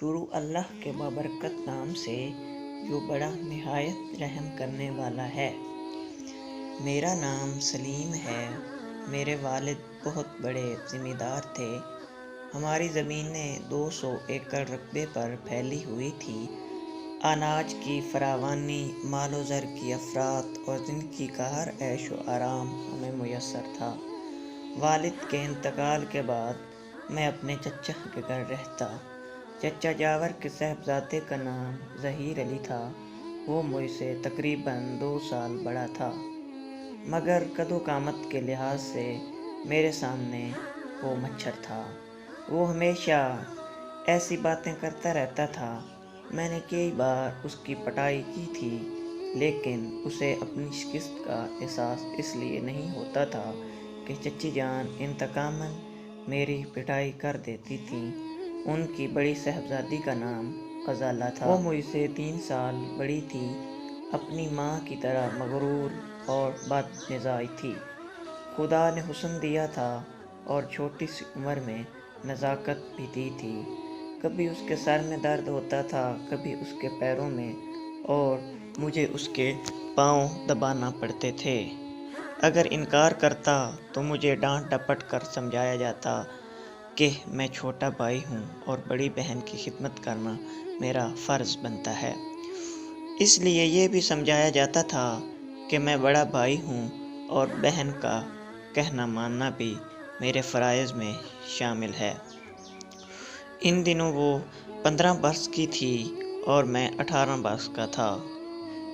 شروع اللہ کے بابرکت نام سے جو بڑا نہایت رحم کرنے والا ہے۔ میرا نام سلیم ہے۔ میرے والد بہت بڑے ذمہ دار تھے۔ ہماری زمینیں 200 ایکڑ رقبے پر پھیلی ہوئی تھی۔ اناج کی فراوانی، مال و زر کی افراط اور زندگی کا ہر عیش و آرام ہمیں میسر تھا۔ والد کے انتقال کے بعد میں اپنے چچا کے گھر رہتا۔ چچا جاور کے صاحبزادے کا نام ظہیر علی تھا۔ وہ مجھ سے تقریباً 2 سال بڑا تھا، مگر قد و قامت کے لحاظ سے میرے سامنے وہ مچھر تھا۔ وہ ہمیشہ ایسی باتیں کرتا رہتا تھا۔ میں نے کئی بار اس کی پٹائی کی تھی، لیکن اسے اپنی شکست کا احساس اس لیے نہیں ہوتا تھا کہ چچی جان انتقاماً میری پٹائی کر دیتی تھیں۔ ان کی بڑی صاحبزادی کا نام غزالہ تھا۔ وہ مجھ سے 3 سال بڑی تھی۔ اپنی ماں کی طرح مغرور اور بد مزاج تھی۔ خدا نے حسن دیا تھا اور چھوٹی سی عمر میں نزاکت بھی دی تھی۔ کبھی اس کے سر میں درد ہوتا تھا، کبھی اس کے پیروں میں، اور مجھے اس کے پاؤں دبانا پڑتے تھے۔ اگر انکار کرتا تو مجھے ڈانٹ ڈپٹ کر سمجھایا جاتا کہ میں چھوٹا بھائی ہوں اور بڑی بہن کی خدمت کرنا میرا فرض بنتا ہے۔ اس لیے یہ بھی سمجھایا جاتا تھا کہ میں بڑا بھائی ہوں اور بہن کا کہنا ماننا بھی میرے فرائض میں شامل ہے۔ ان دنوں وہ 15 برس کی تھی اور میں 18 برس کا تھا۔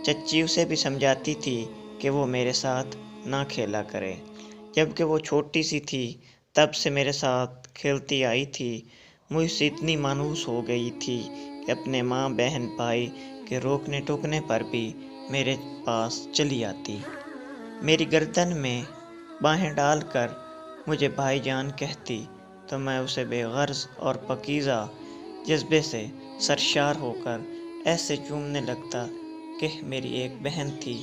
چچی اسے بھی سمجھاتی تھی کہ وہ میرے ساتھ نہ کھیلا کرے۔ جبکہ وہ چھوٹی سی تھی، تب سے میرے ساتھ کھیلتی آئی تھی۔ مجھ سے اتنی مانوس ہو گئی تھی کہ اپنے ماں بہن بھائی کے روکنے ٹوکنے پر بھی میرے پاس چلی آتی۔ میری گردن میں باہیں ڈال کر مجھے بھائی جان کہتی تو میں اسے بے غرض اور پاکیزہ جذبے سے سرشار ہو کر ایسے چومنے لگتا کہ میری ایک بہن تھی،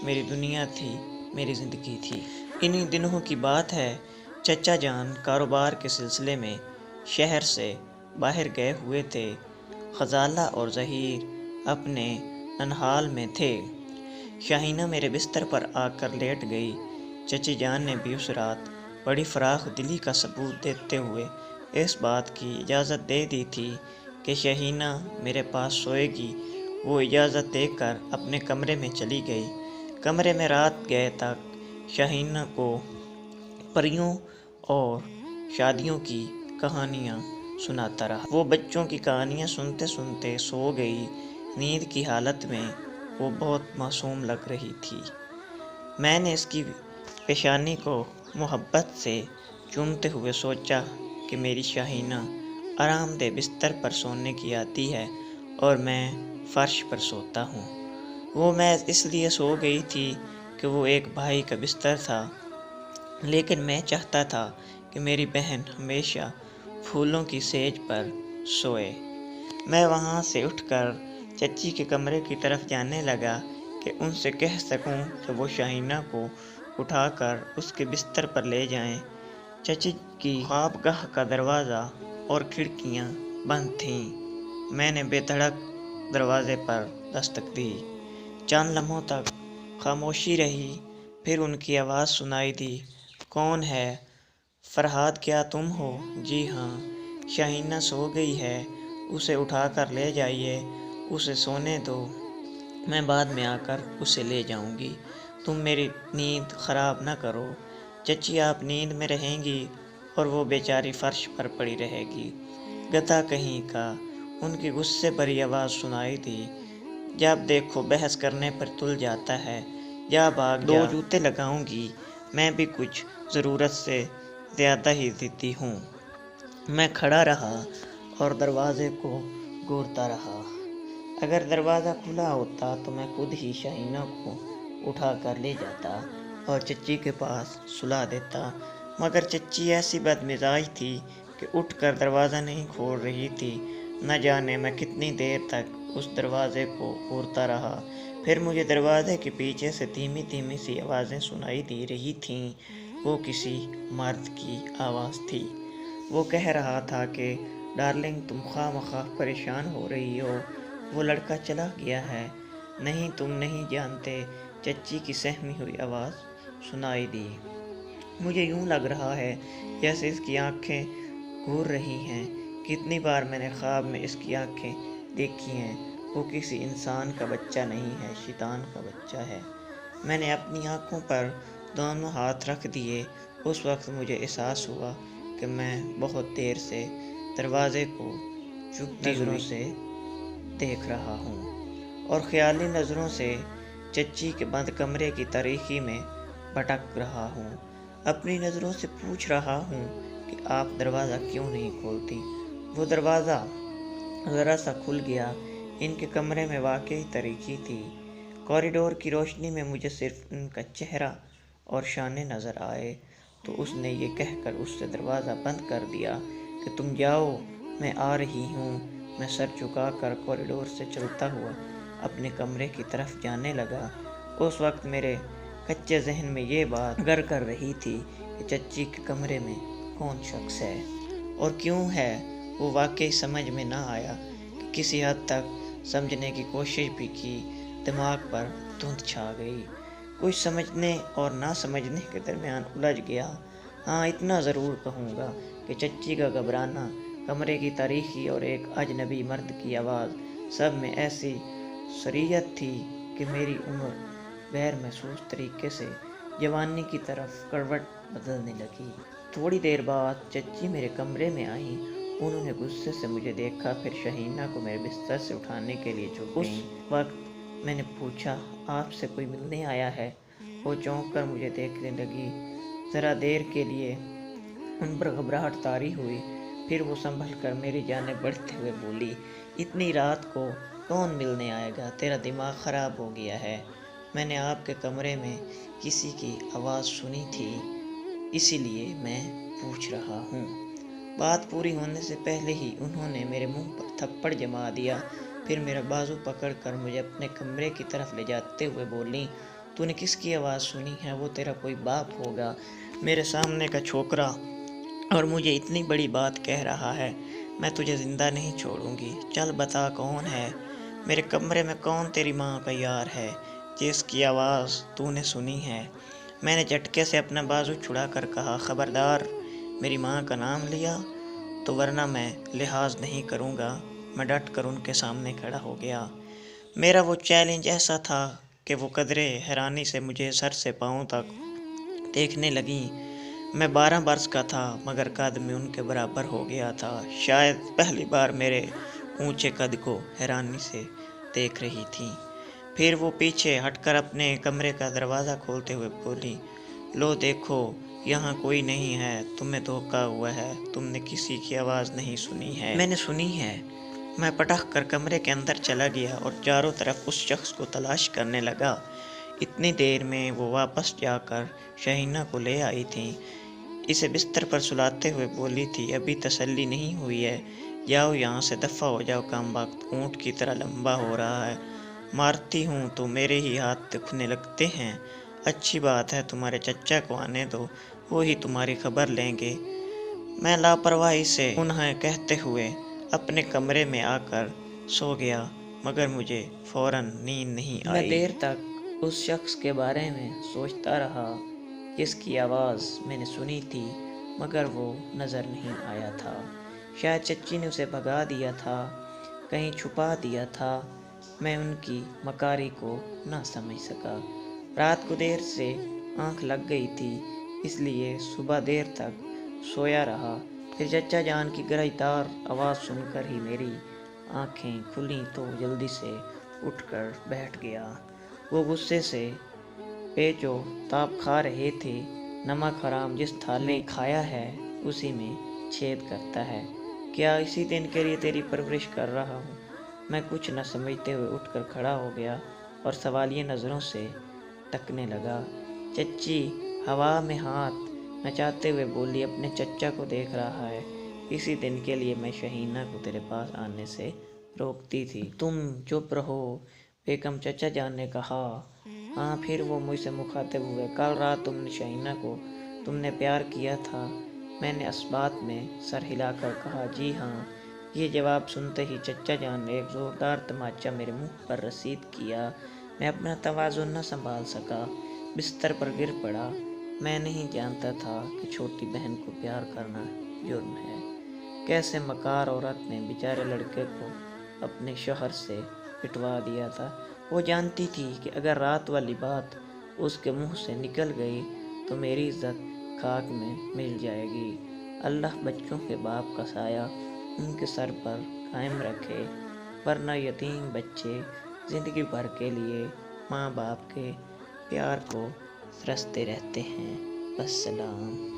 میری دنیا تھی، میری زندگی تھی۔ انہی دنوں کی بات ہے، چچا جان کاروبار کے سلسلے میں شہر سے باہر گئے ہوئے تھے۔ غزالہ اور ظہیر اپنے ننہال میں تھے۔ شاہینہ میرے بستر پر آ کر لیٹ گئی۔ چچی جان نے بھی اس رات بڑی فراخ دلی کا ثبوت دیتے ہوئے اس بات کی اجازت دے دی تھی کہ شاہینہ میرے پاس سوئے گی۔ وہ اجازت دے کر اپنے کمرے میں چلی گئی۔ کمرے میں رات گئے تک شاہینہ کو پریوں اور شادیوں کی کہانیاں سناتا رہا۔ وہ بچوں کی کہانیاں سنتے سنتے سو گئی۔ نیند کی حالت میں وہ بہت معصوم لگ رہی تھی۔ میں نے اس کی پیشانی کو محبت سے چومتے ہوئے سوچا کہ میری شاہینہ آرام دہ بستر پر سونے کی عادی ہے اور میں فرش پر سوتا ہوں۔ وہ محض اس لیے سو گئی تھی کہ وہ ایک بھائی کا بستر تھا، لیکن میں چاہتا تھا کہ میری بہن ہمیشہ پھولوں کی سیج پر سوئے۔ میں وہاں سے اٹھ کر چچی کے کمرے کی طرف جانے لگا کہ ان سے کہہ سکوں کہ وہ شاہینہ کو اٹھا کر اس کے بستر پر لے جائیں۔ چچی کی خوابگاہ کا دروازہ اور کھڑکیاں بند تھیں۔ میں نے بے دھڑک دروازے پر دستک دی۔ چند لمحوں تک خاموشی رہی، پھر ان کی آواز سنائی دی، کون ہے؟ فرہاد کیا تم ہو؟ جی ہاں۔ شاہینہ سو گئی ہے، اسے اٹھا کر لے جائیے، اسے سونے دو، میں بعد میں آ کر اسے لے جاؤں گی، تم میری نیند خراب نہ کرو۔ چچی آپ نیند میں رہیں گی اور وہ بیچاری فرش پر پڑی رہے گی۔ گدھا کہیں کا، ان کی غصے بھری آواز سنائی دی، جب دیکھو بحث کرنے پر تل جاتا ہے، جا بھاگ جا، 2 جوتے لگاؤں گی، میں بھی کچھ ضرورت سے زیادہ ہی ضدی ہوں۔ میں کھڑا رہا اور دروازے کو گھورتا رہا۔ اگر دروازہ کھلا ہوتا تو میں خود ہی شاہینہ کو اٹھا کر لے جاتا اور چچی کے پاس سلا دیتا، مگر چچی ایسی بد مزاج تھی کہ اٹھ کر دروازہ نہیں کھول رہی تھی۔ نہ جانے میں کتنی دیر تک اس دروازے کو گھورتا رہا۔ پھر مجھے دروازے کے پیچھے سے دھیمی دھیمی سی آوازیں سنائی دے رہی تھیں۔ وہ کسی مرد کی آواز تھی۔ وہ کہہ رہا تھا کہ ڈارلنگ تم خواہ مخواہ پریشان ہو رہی ہو، وہ لڑکا چلا گیا ہے۔ نہیں تم نہیں جانتے، چچی کی سہمی ہوئی آواز سنائی دی۔ مجھے یوں لگ رہا ہے جیسے اس کی آنکھیں گھور رہی ہیں۔ کتنی بار میں نے خواب میں اس کی آنکھیں دیکھی ہیں۔ وہ کسی انسان کا بچہ نہیں ہے، شیطان کا بچہ ہے۔ میں نے اپنی آنکھوں پر دونوں ہاتھ رکھ دیے۔ اس وقت مجھے احساس ہوا کہ میں بہت دیر سے دروازے کو چبھتی نظروں سے دیکھ رہا ہوں اور خیالی نظروں سے چچی کے بند کمرے کی تاریکی میں بھٹک رہا ہوں۔ اپنی نظروں سے پوچھ رہا ہوں کہ آپ دروازہ کیوں نہیں کھولتی؟ وہ دروازہ ذرا سا کھل گیا۔ ان کے کمرے میں واقعی تاریکی تھی۔ کوریڈور کی روشنی میں مجھے صرف ان کا چہرہ اور شانے نظر آئے تو اس نے یہ کہہ کر اس سے دروازہ بند کر دیا کہ تم جاؤ، میں آ رہی ہوں۔ میں سر جھکا کر کوریڈور سے چلتا ہوا اپنے کمرے کی طرف جانے لگا۔ اس وقت میرے کچے ذہن میں یہ بات گر کر رہی تھی کہ چچی کے کمرے میں کون شخص ہے اور کیوں ہے۔ وہ واقعی سمجھ میں نہ آیا کہ کسی حد تک سمجھنے کی کوشش بھی کی، دماغ پر دھند چھا گئی۔ کچھ سمجھنے اور نہ سمجھنے کے درمیان الجھ گیا۔ ہاں اتنا ضرور کہوں گا کہ چچی کا گھبرانا، کمرے کی تاریکی اور ایک اجنبی مرد کی آواز سب میں ایسی صریحت تھی کہ میری عمر غیر محسوس طریقے سے جوانی کی طرف کروٹ بدلنے لگی۔ تھوڑی دیر بعد چچی میرے کمرے میں آئیں۔ انہوں نے غصے سے مجھے دیکھا، پھر شہینہ کو میرے بستر سے اٹھانے کے لیے جھک گئیں۔ اس وقت میں نے پوچھا، آپ سے کوئی ملنے آیا ہے؟ وہ چونک کر مجھے دیکھنے لگی۔ ذرا دیر کے لیے ان پر گھبراہٹ طاری ہوئی، پھر وہ سنبھل کر میری جانب بڑھتے ہوئے بولی، اتنی رات کو کون ملنے آئے گا؟ تیرا دماغ خراب ہو گیا ہے؟ میں نے آپ کے کمرے میں کسی کی آواز سنی تھی، اسی لیے میں پوچھ رہا ہوں۔ بات پوری ہونے سے پہلے ہی انہوں نے میرے منہ پر تھپڑ جما دیا، پھر میرا بازو پکڑ کر مجھے اپنے کمرے کی طرف لے جاتے ہوئے بولیں، تو نے کس کی آواز سنی ہے؟ وہ تیرا کوئی باپ ہوگا، میرے سامنے کا چھوکرا، اور مجھے اتنی بڑی بات کہہ رہا ہے۔ میں تجھے زندہ نہیں چھوڑوں گی، چل بتا کون ہے؟ میرے کمرے میں کون تیری ماں کا یار ہے جس کی آواز تو نے سنی ہے؟ میں نے جھٹکے سے اپنا بازو چھڑا کر کہا، خبردار میری ماں کا نام لیا تو ورنہ میں لحاظ نہیں کروں گا۔ میں ڈٹ کر ان کے سامنے کھڑا ہو گیا۔ میرا وہ چیلنج ایسا تھا کہ وہ قدرے حیرانی سے مجھے سر سے پاؤں تک دیکھنے لگیں۔ میں 12 برس کا تھا مگر قد میں ان کے برابر ہو گیا تھا۔ شاید پہلی بار میرے اونچے قد کو حیرانی سے دیکھ رہی تھیں۔ پھر وہ پیچھے ہٹ کر اپنے کمرے کا دروازہ کھولتے ہوئے بولی، لو دیکھو یہاں کوئی نہیں ہے، تمہیں دھوکا ہوا ہے، تم نے کسی کی آواز نہیں سنی ہے۔ میں نے سنی ہے۔ میں پٹخ کر کمرے کے اندر چلا گیا اور چاروں طرف اس شخص کو تلاش کرنے لگا۔ اتنی دیر میں وہ واپس جا کر شہینہ کو لے آئی تھیں۔ اسے بستر پر سلاتے ہوئے بولی تھی، ابھی تسلی نہیں ہوئی ہے، جاؤ یہاں سے دفع ہو جاؤ، کم وقت اونٹ کی طرح لمبا ہو رہا ہے، مارتی ہوں تو میرے ہی ہاتھ دکھنے لگتے ہیں۔ اچھی بات ہے تمہارے چچا کو آنے دو، وہی تمہاری خبر لیں گے۔ میں لاپرواہی سے انہیں کہتے ہوئے اپنے کمرے میں آ کر سو گیا مگر مجھے فوراً نیند نہیں آئی۔ میں دیر تک اس شخص کے بارے میں سوچتا رہا جس کی آواز میں نے سنی تھی مگر وہ نظر نہیں آیا تھا۔ شاید چچی نے اسے بھگا دیا تھا، کہیں چھپا دیا تھا۔ میں ان کی مکاری کو نہ سمجھ سکا۔ رات کو دیر سے آنکھ لگ گئی تھی، اس لیے صبح دیر تک سویا رہا۔ پھر چچا جان کی گرج دار آواز سن کر ہی میری آنکھیں کھلیں تو جلدی سے اٹھ کر بیٹھ گیا۔ وہ غصے سے پیچ و تاب کھا رہے تھے۔ نمک حرام جس تھالی میں کھایا ہے اسی میں چھید کرتا ہے، کیا اسی دن کے لیے تیری پرورش کر رہا ہوں؟ میں کچھ نہ سمجھتے ہوئے اٹھ کر کھڑا ہو گیا اور سوالیہ نظروں سے تکنے لگا۔ چچی ہوا میں ہاتھ نچاتے ہوئے بولی، اپنے چچا کو دیکھ رہا ہے، اسی دن کے لیے میں شہینہ کو تیرے پاس آنے سے روکتی تھی۔ تم چپ رہو بیگم، چچا جان نے کہا۔ ہاں پھر وہ مجھ سے مخاطب ہوئے، کل رات تم نے شہینہ کو تم نے پیار کیا تھا؟ میں نے اثبات میں سر ہلا کر کہا، جی ہاں، یہ جواب سنتے ہی چچا جان نے ایک زوردار تماچا میرے منہ پر رسید کیا۔ میں اپنا توازن نہ سنبھال سکا، بستر پر گر پڑا۔ میں نہیں جانتا تھا کہ چھوٹی بہن کو پیار کرنا جرم ہے۔ کیسے مکار عورت نے بیچارے لڑکے کو اپنے شوہر سے پٹوا دیا تھا۔ وہ جانتی تھی کہ اگر رات والی بات اس کے منہ سے نکل گئی تو میری عزت خاک میں مل جائے گی۔ اللہ بچوں کے باپ کا سایہ ان کے سر پر قائم رکھے، ورنہ یتیم بچے زندگی بھر کے لیے ماں باپ کے پیار کو ترستے رہتے ہیں۔ السلام۔